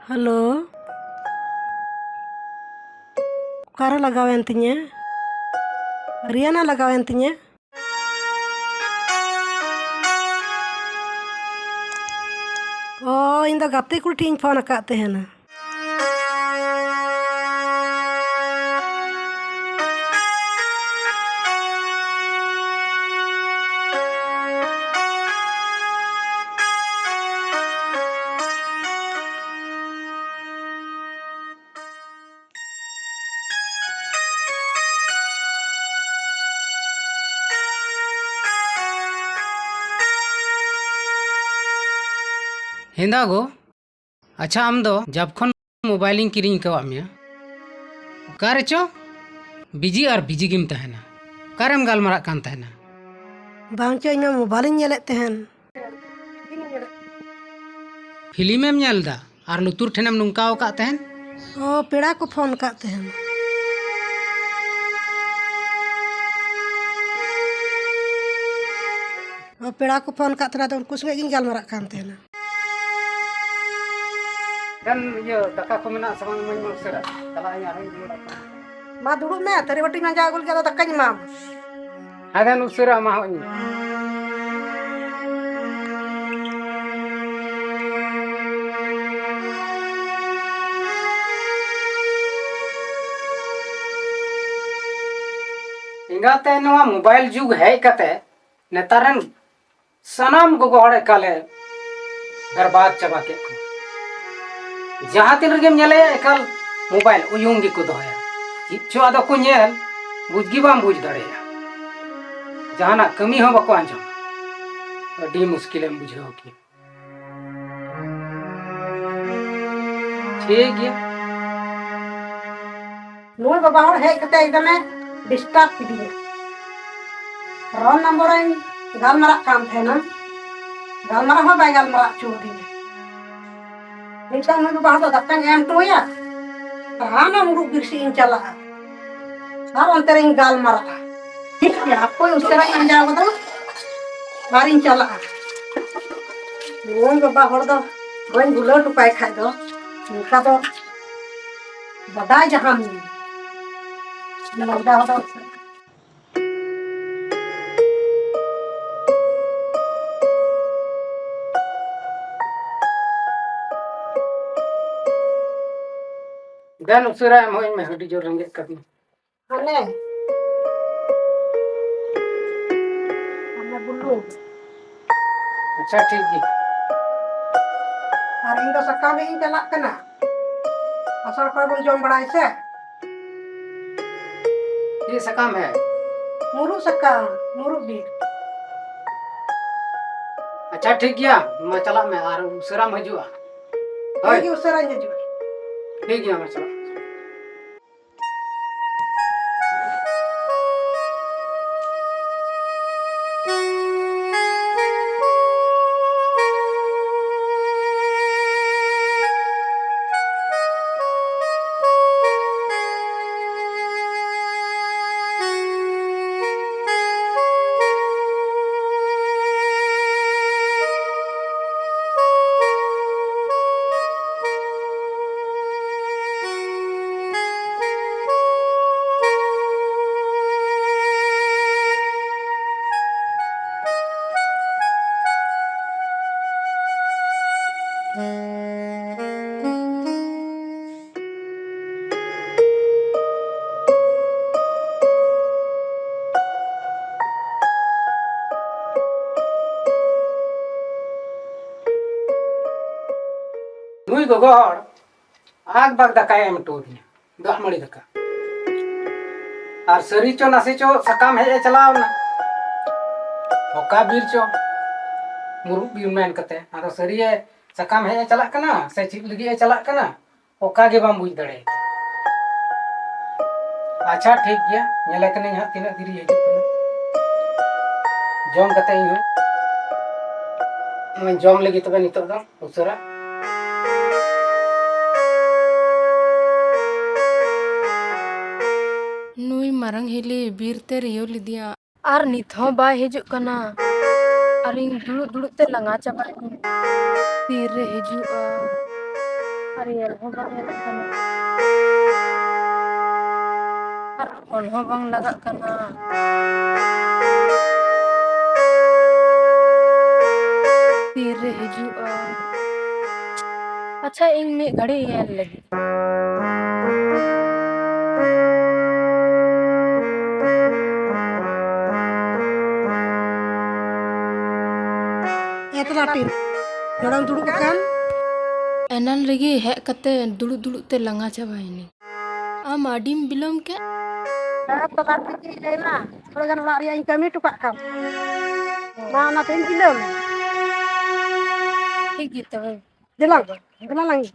Hello ᱚᱠᱟᱨᱮ ᱞᱟᱜᱟᱣᱮᱱ ᱛᱤᱧᱟᱹ ᱦᱟᱨᱤᱭᱟᱱᱟ ᱞᱟᱜᱟᱣᱮᱱ ᱛᱤᱧᱟᱹ ᱤᱧ ᱫᱚ ᱜᱟᱛᱮ ᱠᱩᱲᱤ ᱴᱷᱮᱱ ᱤᱧ ᱯᱷᱳᱱ ᱟᱠᱟᱫ ᱛᱟᱦᱮᱱᱟ᱾ हेंदा गो अच्छा आम दो जब खन मोबाइल किरिंग कवाद मेया ओकारे चो बिजी और बिजी गिम तहना ओकारेम गालमाराग कान तहना बांग चो इᱧ मोबाइल ᱧᱮᱞᱮᱫ तहन फिल्मेम ñelदा और लुतुर ठेनेम नुंकाव का तहन पेड़ा को फोन काद तहन पेड़ा को फोन काद तहना तो उनको संगे गिन गालमाराग कान तहना dan yo daka ko mena sabang main maksera kala nya ring dulu मा दुड़ुब में तेरे बटी में जा गुल के दक्का मा adan usura ma hoin इंगाते नवा मोबाइल जुग है कते नेतारन सनाम गोगो हड़े काले बर्बाद चबा के जहाँ तीन रेगेम ñele एकाल मोबाइल उयुंग गी को दोया चो आदो को ñel बुझगी बाम बुझ दड़ेया जहाना कमी हो बको आंजो अडी मुश्किल में बुझाओ की ठीक गया नूर बाबा हड़ है कते एकदम डिस्टर्ब किदिया रोल नंबर इन गालमाराग कान तहना गालमाराग हो बाय गालमाराग चोदी निता नूर बाबा दक्का एम टोया हाना मुरु बिरसी इन चला और अंतर इन गालमाराग ठीक है आपको उसरा इन जा बदल बारिन चला नूर बाबा हड़ दो बन बुलो टुपाय खाय दो उनका तो बदाय जहां लगदा हो dan usura em hoin me hudi jor rengge kati हने हमें बुल्लू अच्छा ठीक गया और इन दो सका में इन चला कना असर पर बुन जम बड़ाई से ये सकाम है मुरु सका मुरु बीर अच्छा ठीक गया मैं चला मैं और उसरा में जुआ होय उसरा जे जो ठीक गया मैं चला नुई गोगो हड़ आग बाग दका एम टोरी दाग मड़ी दका और सरी चो नासी चो सकाम है चलाव ना ओका बीर चो मुरु बीर मेन कते आरो सरी है सकाम है चला कना से चिप लगी है चला कना ओका गे बाम बुझ दड़े अच्छा ठीक गया ñele कने हा तिना दिरी है कना जॉम कते इन मैं जॉम लगी तबे नितो दा उसरा नुई मारंग हेले बीरते रियो लिदिया और नित हो बाय हिजुक कना और इन दुड़ुब दुड़ुब ते लंगा चाबा बीर रे हिजुआ Ariel hong bang nyalak kana. Ar on hong bang lagak kana. Tire hijuga. Acha ing mid घड़ी nyel lagi. Lati. Orang duduk kan? Enan lagi hek kate dulu-dulu te langa cabaini. Am adim bilom ke? Lati ki na. Kalau kan lari yang kami tu kak kam. Mana ten film? ঠিক gitu. Jelang, jelang lagi.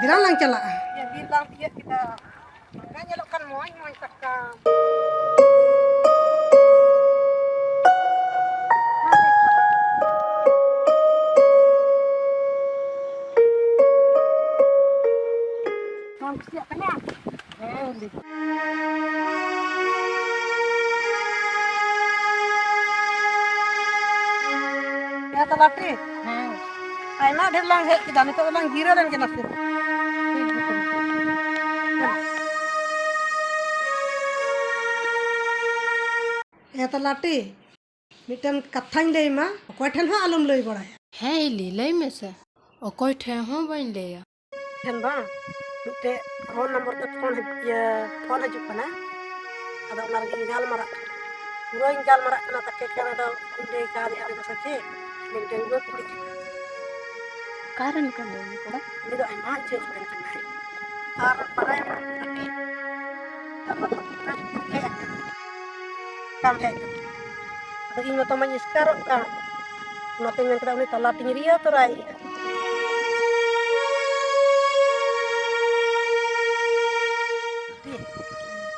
Dilang lang cala. Ya bilang dia kita. Makanya lo kan moy sakam. Mau siap kan ya? Ya talati. Aina dia lang hek kita nito lang gira dan kena sih. Ya talati. Mitan kathañ lay ma okoy than ha alum lay baraya. Hei li lay mesa. Okoy the hong bain leya. Than ba mitte phone number te phone ya phone haju kana. Ada onar gal marak. Puro gal marak kana takke kana da kunde ka di ada sache. Minten go kuri. Karan kan ni ko. Ini do ai ma che kan kana. Ar parai kam he. Ada ingo to manyiskar ka. Note men kada ni talati ria to rai.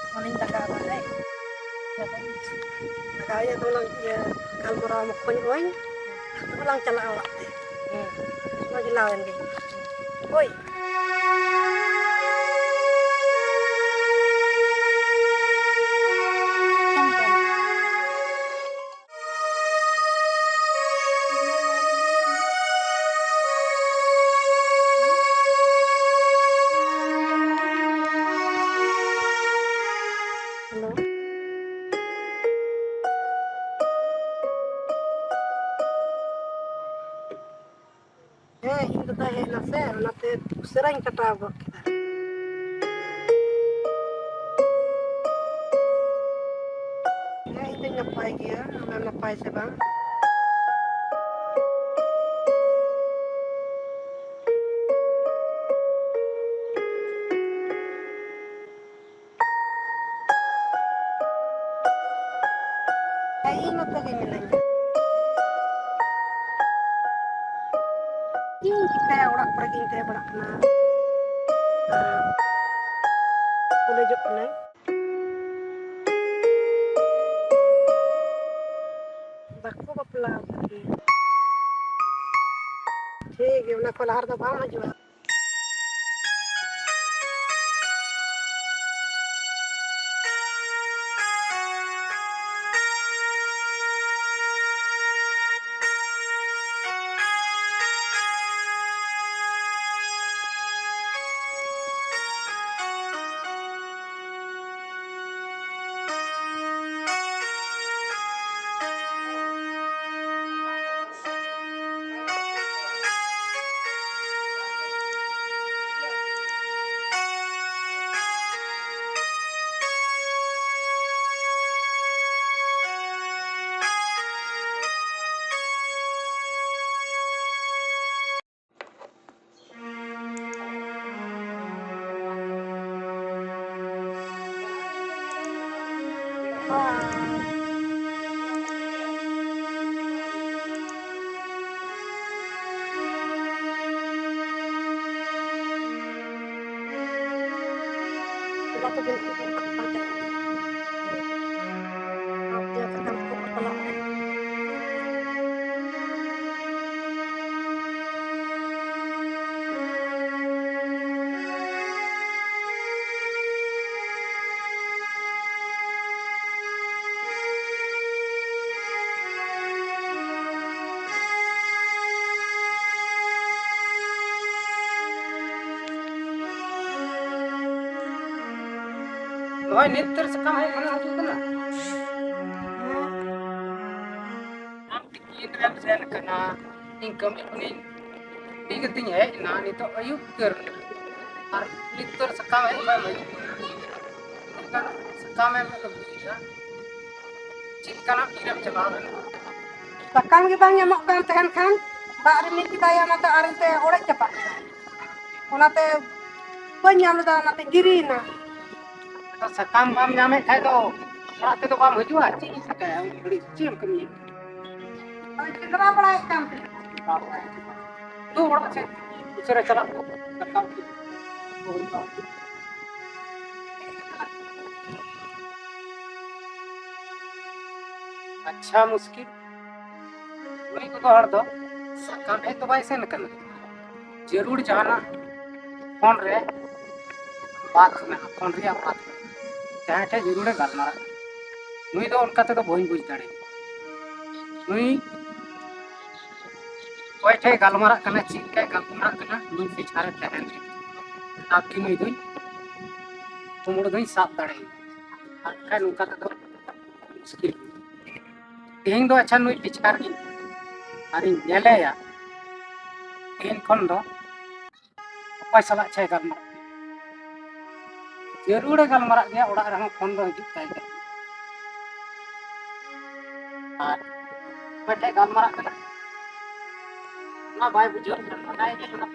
Paling daga ba ai. Kaya tulang ya kalmora mo ko ni tulang cala awak teh. Lagi lawan deh. Oi. Halo. Ini dah hek nase, nate userain kata gok kita. Ini ngapai dia, ngapai se bang. Ini to gini nanya. Ini kita orang pergi teh berak kena. Boleh jok kena. Bakko bapla lagi. ठीक है उन्हें कोलार तो balm जुआ नॉय नितर से काम है कना हजू कना आम टिकिन रेम सेन कना इनकम अपनी टिकतिन है ना नि तो अयुब कर और नितर से काम है मैं से काम है मैं तो बुझा चिकना पीरम चला sakam ge bang nyamok kan tehen kan dak ri mit kita ya nate arente orek cepat onate bañ nyam da nate girina तो सकाम बाम नामे खाए तो रात तो बाम हजुआ ची सका बड़ी चीम कमी oi cedera bala kan तू बड़ा से दूसरे चला सकाम अच्छा मुश्किल वही को हर दो सकाम है तो भाई से न करना जरूर जाना फोन रे बात में फोन रे बात चाहे थे जरूर गलमारा नुई तो उनका तो भोई बुझ दाड़े नुई कोई थे गलमारा कना चिक के गलमारा कना नुई पिछारे तहन आपकी नुई दुई कुमुड़ दुई साफ दाड़े आखा नुका तो मुश्किल तेहिं दो अच्छा नुई पिछार की अरे नेले या तेहिं खन दो कोई सला छे गलमारा जरूर गलमारा गया ओड़ा रहा फोन दो हिजुक ताई और बैठे गलमारा कना ना भाई बुझो ना ये तो ना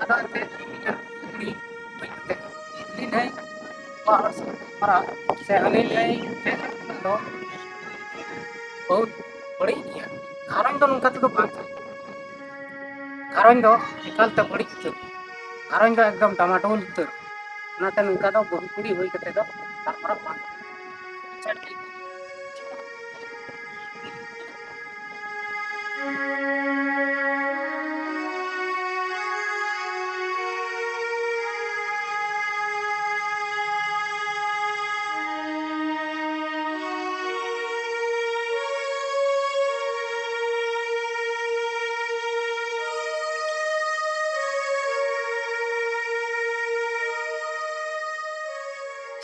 ada te ni ni नहीं और हमारा सहनी नहीं थे तो बहुत बड़ी किया कारण तो उनका तो बात कारण तो निकाल तो बड़ी तो कारण तो एकदम टमाटोल तो ना तो उनका तो बहुत बड़ी हुई करते तो हमारा बात चढ़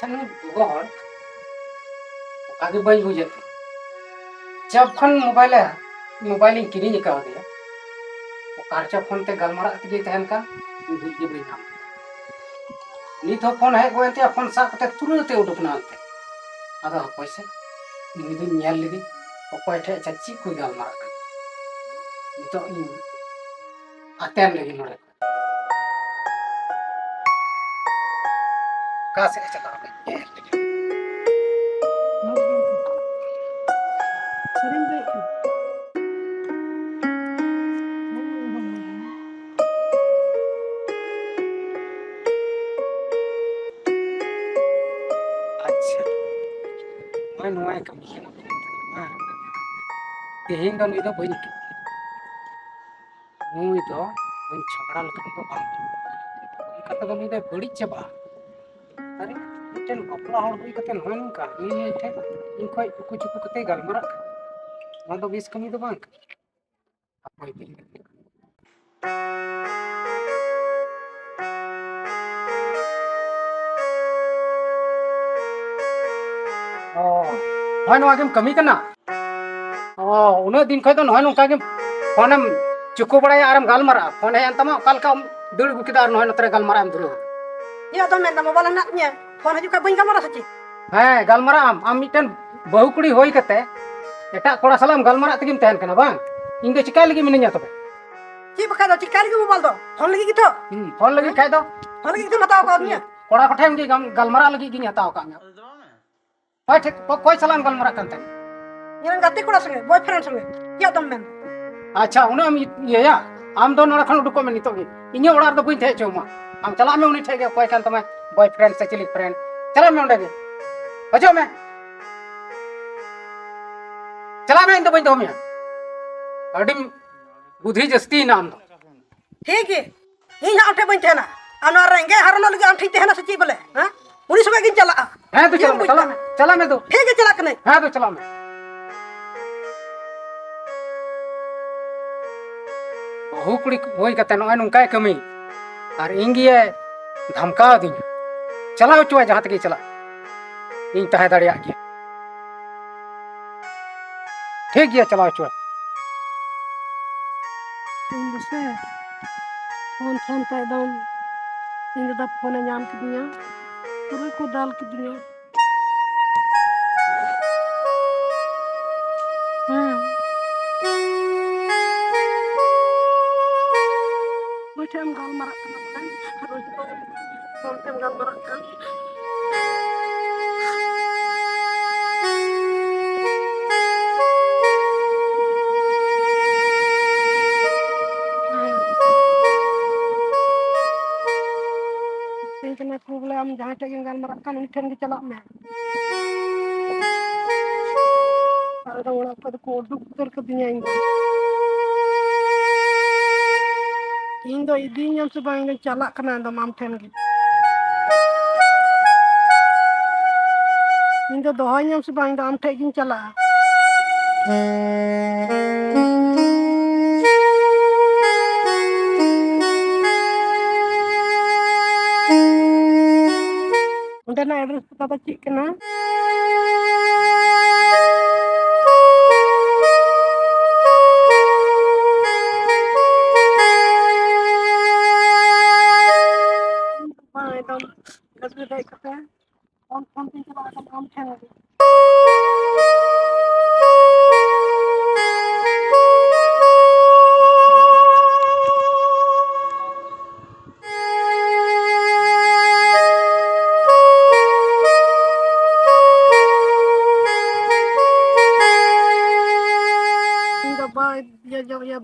चलो गौर आगे बज हो जाते जब खन मोबाइल किरी का दिया कारचा फोन ते गलमारा तगे तहन का बुझ के बैठा नित हो फोन है गोते फोन सा कते तुरंत उडुकना अंते आदा पैसे निदु ᱧᱮᱞ लगी ओपय ठे चाची कोई गलमारा नितो इन आतेन लगी नोड़े का से चला sering baik अच्छा मैं नोए कमी हां तेहिं दो निदो बई मुई दो बई छगड़ा लखन को बाम उनका तो गमी दे बड़ी चबा अरे मिटन बपला हड़ हुई कते नोन का नी थे इन कोई कुछ कते गलमारा ना तो बीस कमी दो बांक कोई भी हय नोआ गेम कमी कना उन दिन खय तो नय नोका गेम फोनम चुको बड़ाय आरम गलमारा फोन है अंतमा कालका दड़ गुकिदा नय नतरे गलमारा हम दुरो ya to men da mobile nak nya phone haju ka bañ gamara sachi हाँ गलमारा आम मिटन बहु कुड़ी होई कते एटा कोड़ा सलाम गलमारा तगिम तहन कना बांग इन दो चिका लगी मिनिया तबे ci bakal do cikali ke mobile do phone lagi gitu phone लगी खाय दो phone lagi gitu mata ka nya कोड़ा पठाम गी गलमारा लगी गिनी हताव का होय ठीक कोई सलाम गलमारा कंते yang gati ko sange boyfriend sange ya to men अच्छा उन ये या आम दो नड़ा खन उडुको में नितो गे इने ओड़ा दो बुइन थे चोमा आम चला में उनी ठेगे कोई कान तमा बॉयफ्रेंड से चिली फ्रेंड चला में उंडे गे हजो में चला में इंदो बुइन दो में अडी बुद्धि जस्ती नाम दो ठीक है इन आठे bañ thena ana renge harno lagi am ठीक thena sachi bole ha uni suka gin chala है तो चला में दो ठीक है चला कने है तो चला में बहु कुड़ी होई कते नय नुका कमी और इंगिए धमकाव दिया चला चुआ जहाँ तक चला इन तहे दाड़िया गया ठीक गया चला चुआ ᱤᱧ ᱫᱚᱥᱮ ᱯᱷᱳᱱ ᱯᱷᱳᱱ ᱛᱮ ᱮᱠᱫᱚᱢ ᱤᱧ ᱫᱟᱫᱟ ᱯᱷᱳᱱᱮ ᱧᱟᱢ ᱠᱤᱫᱤᱧᱟ ᱯᱩᱨᱟᱹ ᱠᱚ ᱫᱟᱞ ᱠᱤᱫᱤᱧᱟ ᱚᱠᱚᱭ ᱴᱷᱮᱡ ᱮᱢ ᱜᱟᱞᱢᱟᱨᱟᱜ ᱠᱟᱱᱟ ᱵᱚᱞᱮ ᱨᱳᱡᱽ ᱫᱚ ᱯᱷᱳᱱ ᱛᱮᱢ ᱜᱟᱞᱢᱟᱨᱟᱜ ᱠᱟᱱ ᱢᱤᱛᱟᱹᱧ ᱠᱟᱱᱟ ᱠᱚ ᱵᱚᱞᱮ ᱟᱢ ᱡᱟᱦᱟᱸᱭ ᱴᱷᱮᱡ ᱜᱮᱢ ᱜᱟᱞᱢᱟᱨᱟᱜ ᱠᱟᱱ ᱩᱱᱤ ᱴᱷᱮᱱ ᱜᱮ ᱪᱟᱞᱟᱜ ᱢᱮ ᱟᱫᱚ ᱚᱲᱟᱜ ᱠᱷᱚᱡ ᱫᱚᱠᱚ ᱩᱰᱩᱠ ᱩᱛᱟᱹᱨ ᱠᱟᱹᱫᱤᱧᱟ ᱤᱧ ᱫᱚ ᱤᱫᱤᱧᱟᱢ ᱥᱮ ᱵᱟᱝ ᱤᱧ ᱫᱚᱧ ᱪᱟᱞᱟᱜ ᱠᱟᱱᱟ ᱮᱠᱫᱚᱢ ᱟᱢ ᱴᱷᱮᱱ ᱜᱮ ᱤᱧ ᱫᱚ ᱫᱚᱦᱚᱧᱟᱢ ᱥᱮ ᱵᱟᱝ ᱤᱧ ᱫᱚ ᱟᱢ ᱴᱷᱮᱡ ᱜᱤᱧ ᱪᱟᱞᱟᱜᱼᱟ ᱚᱸᱰᱮᱱᱟᱜ ᱮᱰᱨᱮᱥ ᱯᱟᱛᱟ ᱫᱚ ᱪᱮᱫ ᱠᱟᱱᱟ एकदम गाड़ी ᱨᱮ ᱫᱮᱡ ᱠᱟᱛᱮ ᱯᱷᱳᱱ ᱯᱷᱳᱱ ᱛᱤᱧ ᱪᱟᱞᱟᱜᱼᱟ ᱟᱢ ᱴᱷᱮᱱ ᱜᱮ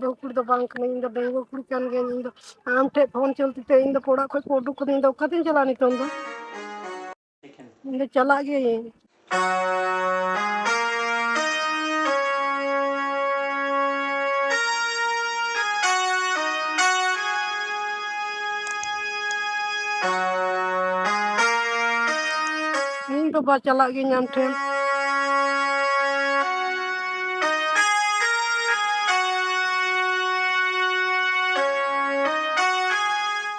ᱵᱟᱹᱦᱩ ᱠᱩᱲᱤ ᱫᱚ ᱵᱟᱝ ᱠᱟᱹᱱᱟᱹᱧ ᱤᱧ ᱫᱚ ᱰᱟᱺᱜᱩᱣᱟᱹ ᱠᱩᱲᱤ ᱠᱟᱱ ᱜᱤᱭᱟᱹᱧ ᱤᱧ ᱫᱚ ᱟᱢ ᱴᱷᱮᱡ ᱯᱷᱳᱱ ᱪᱚᱞᱛᱤ ᱛᱮ ᱤᱧ ᱫᱚ ᱚᱲᱟᱜ ᱠᱷᱚᱡ ᱠᱚ ᱩᱰᱩᱠ ᱠᱟᱹᱫᱤᱧ ᱤᱧ ᱫᱚ ᱚᱠᱟᱛᱤᱧ ᱪᱟᱞᱟᱜᱼᱟ ᱱᱤᱛᱚᱝ ᱫᱚ ᱤᱧ ᱫᱚ ᱪᱟᱞᱟᱜ ᱜᱤᱭᱟᱹᱧ ᱤᱧ ᱫᱚ ᱵᱟ ᱪᱟᱞᱟᱜ ᱜᱤᱭᱟᱹᱧ ᱟᱢ ᱴᱷᱮᱱ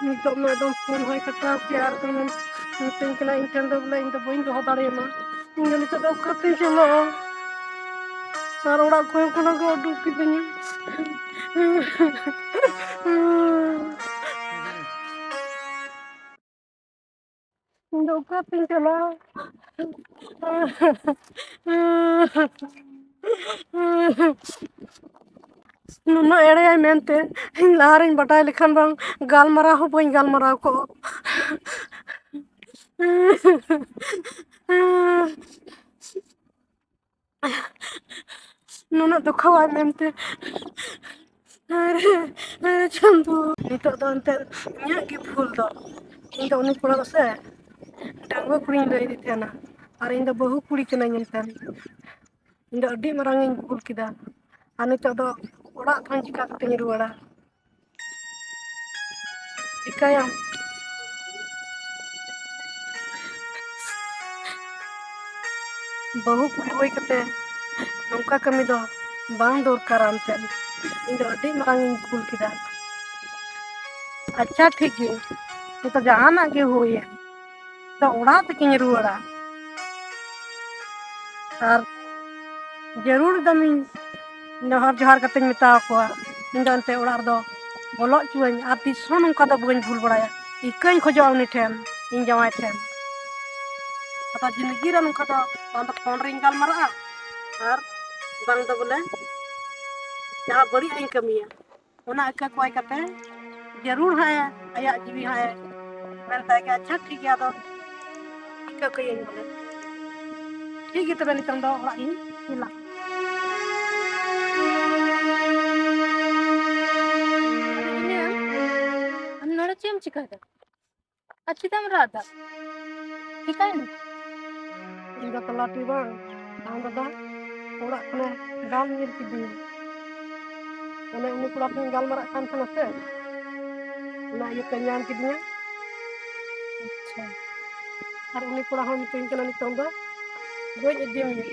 ᱱᱤᱛᱚᱜ ᱢᱟ ᱮᱠᱫᱚᱢ ᱯᱷᱳᱱ ᱦᱚᱸᱭ ᱠᱟᱴᱟᱣ ᱠᱮᱜᱼᱟ ᱟᱨ ᱛᱚᱢᱮ ᱢᱤᱛᱟᱹᱧ ᱠᱟᱱᱟ ᱤᱧ ᱴᱷᱮᱱ ᱫᱚ ᱵᱚᱞᱮ ᱤᱧ ᱫᱚ ᱵᱟᱹᱧ ᱫᱚᱦᱚ ᱫᱟᱲᱮᱭᱟᱢᱟ ᱤᱧ ᱫᱚ ᱱᱤᱛᱚᱜ ᱫᱚ ᱚᱠᱟᱛᱤᱧ ᱪᱟᱞᱟᱜᱼᱟ ᱟᱨ ᱚᱲᱟᱜ ᱠᱷᱚᱡ ᱠᱷᱚᱱᱟᱜ ᱠᱚ ᱩᱰᱩᱠ ᱠᱤᱫᱤᱧᱟ ᱤᱧ ᱫᱚ ᱚᱠᱟᱛᱤᱧ ᱪᱟᱞᱟᱜᱼᱟ ᱱᱩᱱᱟᱹᱜ ᱮᱲᱮᱭᱟᱭ ᱢᱮᱱᱛᱮ ᱤᱧ ᱞᱟᱦᱟᱨᱤᱧ ᱵᱟᱰᱟᱭ ᱞᱮᱠᱷᱟᱱ ᱵᱟᱝ ᱜᱟᱞᱢᱟᱨᱟᱣ ᱦᱚᱸ ᱵᱟᱹᱧ ᱜᱟᱞᱢᱟᱨᱟᱣ ᱠᱚᱜᱼᱟ ᱱᱩᱱᱟᱹᱜ ᱫᱩᱠᱷᱟᱹᱣᱟᱭ ᱢᱮᱱᱛᱮ ᱪᱟᱸᱫᱳ ᱱᱤᱛᱚᱜ ᱫᱚ ᱮᱱᱛᱮᱫ ᱤᱧᱟᱹᱜ ᱜᱮ ᱵᱷᱩᱞ ᱫᱚ ᱤᱧ ᱫᱚ ᱩᱱᱤ ᱠᱚᱲᱟ ᱫᱚ ᱥᱮ ᱰᱟᱺᱜᱩᱣᱟᱹ ᱠᱩᱲᱤᱧ ᱞᱟᱹᱭᱫᱮ ᱛᱟᱦᱮᱱᱟ ᱟᱨ ᱤᱧ ᱫᱚ ᱵᱟᱹᱦᱩ ᱠᱩᱲᱤ ᱠᱟᱹᱱᱟᱹᱧ ᱮᱱᱛᱮᱫ ᱤᱧ ᱫᱚ ᱟᱹᱰᱤ ᱢᱟᱨᱟᱝ ᱤᱧ ᱵᱷᱩᱞ ᱠᱮᱫᱟ ᱟᱨ ᱱᱤᱛᱚᱜ ᱫᱚ ᱚᱲᱟᱜ ᱠᱷᱚᱱ ᱪᱤᱠᱟ ᱠᱟᱛᱮᱧ ᱨᱩᱣᱟᱹᱲᱟ ᱪᱤᱠᱟᱹᱭᱟᱢ ᱵᱟᱹᱦᱩ ᱠᱩᱲᱤ ᱦᱩᱭ ᱠᱟᱛᱮ ᱱᱚᱝᱠᱟ ᱠᱟᱹᱢᱤ ᱫᱚ ᱵᱟᱝ ᱫᱚᱨᱠᱟᱨᱟ ᱮᱱᱛᱮᱫ ᱤᱧ ᱫᱚ ᱟᱹᱰᱤ ᱢᱟᱨᱟᱝ ᱤᱧ ᱵᱷᱩᱞ ᱠᱮᱫᱟ ᱟᱪᱪᱷᱟ ᱴᱷᱤᱠ ᱜᱮᱭᱟ ᱱᱤᱛᱚᱜ ᱡᱟᱦᱟᱱᱟᱜ ᱜᱮ ᱦᱩᱭᱮᱱ ᱛᱚ ᱚᱲᱟᱜ ᱛᱮᱜᱤᱧ ᱨᱩᱣᱟᱹᱲᱟ ᱟᱨ ᱡᱟᱹᱨᱩᱲ ᱫᱚᱢᱤᱧ ᱱᱮᱦᱚᱨ ᱡᱚᱦᱟᱨ ᱠᱟᱛᱮᱧ ᱢᱮᱛᱟ ᱠᱚᱣᱟ ᱤᱧ ᱫᱚ ᱮᱱᱛᱮᱫ ᱚᱲᱟᱜ ᱨᱮᱫᱚ ᱵᱚᱞᱚ ᱚᱪᱚᱣᱟᱹᱧ ᱟᱨ ᱛᱤᱥ ᱦᱚᱸ ᱱᱚᱝᱠᱟ ᱫᱚ ᱵᱟᱹᱧ ᱵᱷᱩᱞ ᱵᱟᱲᱟᱭᱟ ᱤᱠᱟᱹᱧ ᱠᱷᱚᱡᱚᱜᱼᱟ ᱩᱱᱤ ᱴᱷᱮᱱ ᱤᱧ ᱡᱟᱶᱟᱭ ᱴᱷᱮᱱ ᱟᱫᱚ ᱡᱤᱱᱫᱜᱤ ᱨᱮ ᱱᱚᱝᱠᱟ ᱫᱚ ᱵᱟᱝ ᱫᱚ ᱯᱷᱳᱱ ᱨᱤᱧ ᱜᱟᱞᱢᱟᱨᱟᱜᱼᱟ ᱟᱨ ᱵᱟᱝ ᱫᱚ ᱵᱚᱞᱮ ᱡᱟᱦᱟᱸ ᱵᱟᱹᱲᱤᱡ ᱤᱧ ᱠᱟᱹᱢᱤᱭᱟ ᱚᱱᱟ ᱤᱠᱟᱹ ᱠᱚᱭ ᱠᱟᱛᱮ ᱡᱟᱹᱨᱩᱲ ᱦᱟᱸᱜ ᱟᱭᱟᱜ ᱡᱤᱣᱤ ᱦᱟᱸᱜ ᱢᱮᱱᱛᱟᱭ ᱜᱮ ᱟᱪᱪᱷᱟ ᱴᱷᱤᱠ ᱜᱮᱭᱟ ᱟᱫᱚ ᱤᱠᱟᱹ ᱠᱟᱹᱭᱟᱹᱧ ᱵᱚᱞᱮ ᱴᱷᱤᱠ ᱜᱮᱭᱟ ᱛᱚᱵᱮ ᱱᱤᱛᱚᱝ ᱫᱚ ᱚᱲᱟᱜ ᱤᱧ ᱪᱟᱞᱟᱜᱼᱟ ᱟᱢ ᱱᱚᱰᱮ ᱪᱮᱫ ᱮᱢ ᱪᱤᱠᱟᱹᱭᱮᱫᱟ ᱟᱨ ᱪᱮᱫᱟᱜ ᱮᱢ ᱨᱟᱜ ᱮᱫᱟ ᱪᱤᱠᱟᱹᱭᱮᱱᱟ ᱤᱧ ᱫᱚ ᱛᱟᱞᱟᱴᱤ ᱵᱟᱝ ᱟᱢ ᱫᱟᱫᱟ ᱚᱲᱟᱜ ᱠᱷᱚᱱᱮ ᱫᱟᱞ ᱧᱤᱨ ᱠᱤᱫᱤᱧᱟ ᱚᱱᱮ ᱩᱱᱤ ᱠᱚᱲᱟ ᱴᱷᱮᱱᱤᱧ ᱜᱟᱞᱢᱟᱨᱟᱜ ᱠᱟᱱ ᱛᱟᱦᱮᱱᱟ ᱥᱮ ᱚᱱᱟ ᱤᱭᱟᱹᱛᱮ ᱧᱟᱢ ᱠᱤᱫᱤᱧᱟ ᱟᱪᱪᱷᱟ ᱟᱨ ᱩᱱᱤ ᱠᱚᱲᱟ ᱦᱚᱸ ᱢᱤᱛᱟᱹᱧ ᱠᱟᱱᱟ ᱱᱤᱛᱚᱝ ᱫᱚ ᱜᱚᱡ ᱤᱫᱤ ᱢᱮᱭᱟ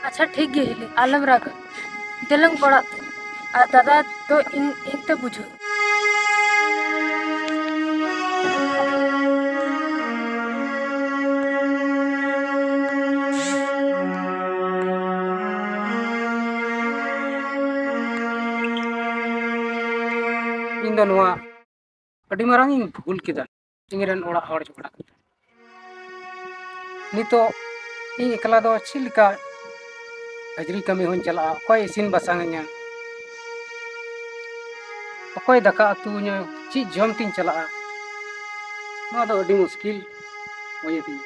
ᱟᱪᱪᱷᱟ ᱴᱷᱤᱠ ᱜᱮᱭᱟ ᱦᱤᱞᱤ ᱟᱞᱚᱢ ᱨᱟᱜᱟ ᱫᱮᱞᱟᱝ ᱚᱲᱟᱜ ᱛᱮ ᱟᱨ ᱫᱟᱫᱟ ᱫᱚ ᱤᱧ ᱛᱮ ᱵᱩᱡᱷᱟᱹᱣ ᱤᱧ ᱫᱚ ᱱᱚᱣᱟ ᱟᱹᱰᱤ ᱢᱟᱨᱟᱝ ᱤᱧ ᱵᱷᱩᱞ ᱠᱮᱫᱟ ᱤᱧᱨᱮᱱ ᱚᱲᱟᱜ ᱦᱚᱲ ᱡᱷᱚᱜᱽᱲᱟ ᱠᱟᱛᱮ ᱱᱤᱛᱚᱜ ᱤᱧ ᱮᱠᱞᱟ ᱫᱚ ᱪᱮᱫ ᱞᱮᱠᱟ ᱦᱟᱡᱨᱤ ᱠᱟᱹᱢᱤ ᱦᱚᱧ ᱪᱟᱞᱟᱜᱼᱟ ᱚᱠᱚᱭ ᱤᱥᱤᱱ ᱵᱟᱥᱟᱝ ᱟᱹᱧᱟ ᱚᱠᱚᱭ ᱫᱟᱠᱟ ᱩᱛᱩᱧᱟ ᱪᱮᱫ ᱡᱚᱢ ᱛᱤᱧ ᱪᱟᱞᱟᱜᱼᱟ ᱱᱚᱣᱟ ᱫᱚ ᱟᱹᱰᱤ ᱢᱩᱥᱠᱤᱞ ᱦᱩᱭ ᱟᱹᱫᱤᱧᱟ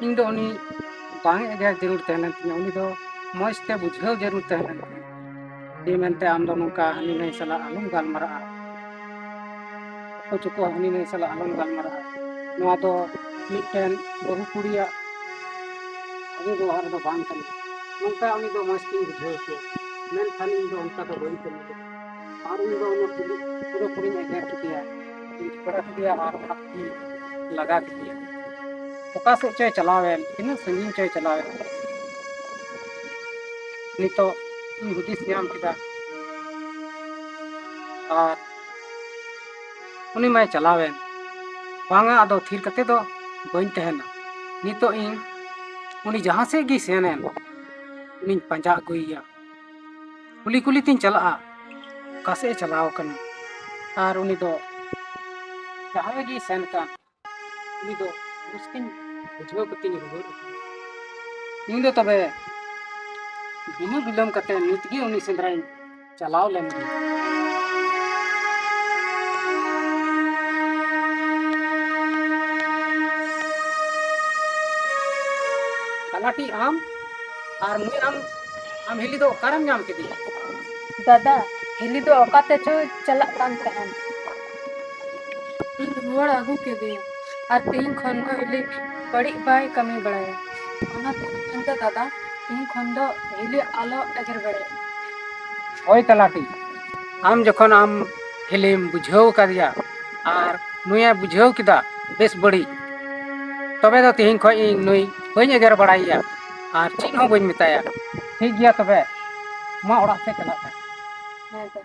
ᱤᱧ ᱫᱚ ᱩᱱᱤ ᱵᱟᱝ ᱮᱜᱮᱨ ᱡᱟᱹᱨᱩᱲ ᱛᱟᱦᱮᱸ ᱞᱮᱱ ᱛᱤᱧᱟᱹ ᱩᱱᱤ ᱫᱚ ᱢᱚᱡᱽ ᱛᱮ ᱵᱩᱡᱷᱟᱹᱣ ᱡᱟᱹᱨᱩᱲ ᱛᱟᱦᱮᱸ ᱞᱮᱱ ᱛᱤᱧᱟᱹ ᱡᱮ ᱢᱮᱱᱛᱮ ᱟᱢ ᱫᱚ ᱱᱚᱝᱠᱟ ᱦᱟᱹᱱᱤ ᱱᱟᱹᱭ ᱥᱟᱞᱟᱜ ᱟᱞᱚᱢ ᱜᱟᱞᱢᱟᱨᱟᱜᱼᱟ ᱚᱠᱚᱭ ᱪᱚᱠᱚ ᱦᱟᱹᱱᱤ ᱱᱟᱹᱭ ᱥᱟᱞᱟᱜ ᱟᱞᱚᱢ ᱜᱟᱞᱢᱟᱨᱟᱜᱼᱟ ᱱᱚᱣᱟ ᱫᱚ ᱢᱤᱫᱴᱮᱱ ᱵᱟᱹᱦᱩ ᱠᱩᱲᱤᱭᱟᱜ ᱵᱷᱟᱜᱮ ᱵᱮᱵᱚᱦᱟᱨ ᱫᱚ ᱵᱟᱝ ᱠᱟᱱᱟ ᱱᱚᱝᱠᱟ ᱩᱱᱤ ᱫᱚ ᱢᱚᱡᱽ ᱛᱤᱧ ᱵᱩᱡᱷᱟᱹᱣ ᱦᱚᱪᱚᱭᱟ ᱢᱮᱱᱠᱷᱟᱱ ᱤᱧ ᱫᱚ ᱚᱱᱠᱟ ᱫᱚ ᱵᱟᱹᱧ ᱠᱟᱹᱢᱤ ᱞᱮᱫᱟ ᱟᱨ ᱤᱧ ᱫᱚ ᱚᱱᱟ ᱯᱩᱨᱟᱹᱯᱩᱨᱤᱧ ᱮᱜᱮᱨ ᱠᱮᱫᱮᱭᱟ ᱡᱷᱚᱜᱽᱲᱟ ᱠᱮᱫᱮᱭᱟ ᱟᱨ ᱚᱲᱟᱜ ᱛᱤᱧ ᱞᱟᱜᱟ ᱠᱮᱫᱮᱭᱟ ᱚᱠᱟ ᱥᱮᱫ ᱪᱚᱭ ᱪᱟᱞᱟᱣᱮᱱ ᱛᱤᱱᱟᱹᱜ ᱥᱟᱺᱜᱤᱧ ᱪᱚᱭ ᱪᱟᱞᱟᱣᱮᱱ ᱱᱤᱛᱚᱜ ᱤᱧ ᱦᱩᱫᱤᱥ ᱧᱟᱢ ᱠᱮᱫᱟ ᱟᱨ ᱩᱱᱤ ᱢᱟᱭ ᱪᱟᱞᱟᱣᱮᱱ ᱵᱟᱝᱟ ᱟᱫᱚ ᱛᱷᱤᱨ ᱠᱟᱛᱮ ᱫᱚ ᱵᱟᱹᱧ ᱛᱟᱦᱮᱱᱟ ᱱᱤᱛᱚᱜ ᱤᱧ ᱩᱱᱤ ᱡᱟᱦᱟᱸ ᱥᱮᱫ ᱜᱮ ᱥᱮᱱᱮᱱ ᱩᱱᱤᱧ ᱯᱟᱸᱡᱟ ᱟᱹᱜᱩᱭᱮᱭᱟ ᱠᱩᱞᱤ ᱠᱩᱞᱤ ᱛᱤᱧ ᱪᱟᱞᱟᱜᱼᱟ ᱚᱠᱟ ᱥᱮᱫ ᱮ ᱪᱟᱞᱟᱣ ᱟᱠᱟᱱᱟ ᱟᱨ ᱩᱱᱤ ᱫᱚ ᱡᱟᱦᱟᱸ ᱨᱮᱜᱮᱭ ᱥᱮᱱ ᱠᱟᱱ ᱩᱱᱤ ᱫᱚ ᱢᱩᱥᱠᱤᱞ ᱵᱩᱡᱷᱟᱹᱣ ᱠᱟᱛᱮᱧ ᱨᱩᱣᱟᱹᱲ ᱤᱧ ᱫᱚ ᱛᱚᱵᱮ ᱵᱤᱱᱟᱹ ᱵᱤᱞᱚᱢ ᱠᱟᱛᱮ ᱱᱤᱛᱜᱮ ᱩᱱᱤ ᱥᱮᱸᱫᱽᱨᱟᱧ ᱪᱟᱞᱟᱣ ᱞᱮᱱ ᱜᱮ ᱛᱟᱞᱟᱴᱤ ᱟᱢ ᱟᱨ ᱱᱩᱭ ᱟᱢ ᱦᱤᱞᱤ ᱫᱚ ᱚᱠᱟᱨᱮᱢ ᱧᱟᱢ ᱠᱮᱫᱮᱭᱟ दादा हिली दो औकाते चो चलत कान तहन ᱤᱧ ᱨᱩᱣᱟᱹᱲ ᱟᱹᱜᱩ ᱠᱮᱫᱮᱭᱟ ᱟᱨ ᱛᱮᱦᱮᱧ ᱠᱷᱚᱱ ᱫᱚ ᱦᱤᱞᱤ ᱵᱟᱹᱲᱤᱡ ᱵᱟᱭ ᱠᱟᱹᱢᱤ ᱵᱟᱲᱟᱭᱟ ᱚᱱᱟᱛᱮ ᱢᱮᱱᱫᱟ ᱫᱟᱫᱟ ᱛᱮᱦᱮᱧ ᱠᱷᱚᱱ ᱫᱚ ᱦᱤᱞᱤ ᱟᱞᱚ ᱮᱜᱮᱨ ᱵᱟᱲᱟᱭᱟ ᱦᱳᱭ ᱛᱟᱞᱟᱴᱤ ᱟᱢ ᱡᱚᱠᱷᱚᱱ ᱟᱢ ᱦᱤᱞᱤᱢ ᱵᱩᱡᱷᱟᱹᱣ ᱠᱟᱫᱮᱭᱟ ᱟᱨ ᱱᱩᱭᱮ ᱵᱩᱡᱷᱟᱹᱣ ᱠᱮᱫᱟ ᱵᱮᱥ ᱵᱟᱹᱲᱤᱡ ᱛᱚᱵᱮ ᱫᱚ ᱛᱮᱦᱮᱧ ᱠᱷᱚᱱ ᱤᱧ ᱱᱩᱭ ᱵᱟᱹᱧ ᱮᱜᱮᱨ ᱵᱟᱲᱟᱭᱮᱭᱟ ᱟᱨ ᱪᱮᱫ ᱦᱚᱸ ᱵᱟᱹᱧ ᱢᱮᱛᱟᱭᱟ ᱴᱷᱤᱠ ᱜᱮᱭᱟ ᱛᱚᱵᱮ ᱢᱟ ᱚᱲᱟᱜ ᱥᱮᱫ ᱪᱟᱞᱟᱜ ᱯᱮ ᱦᱮᱸ ᱫᱟ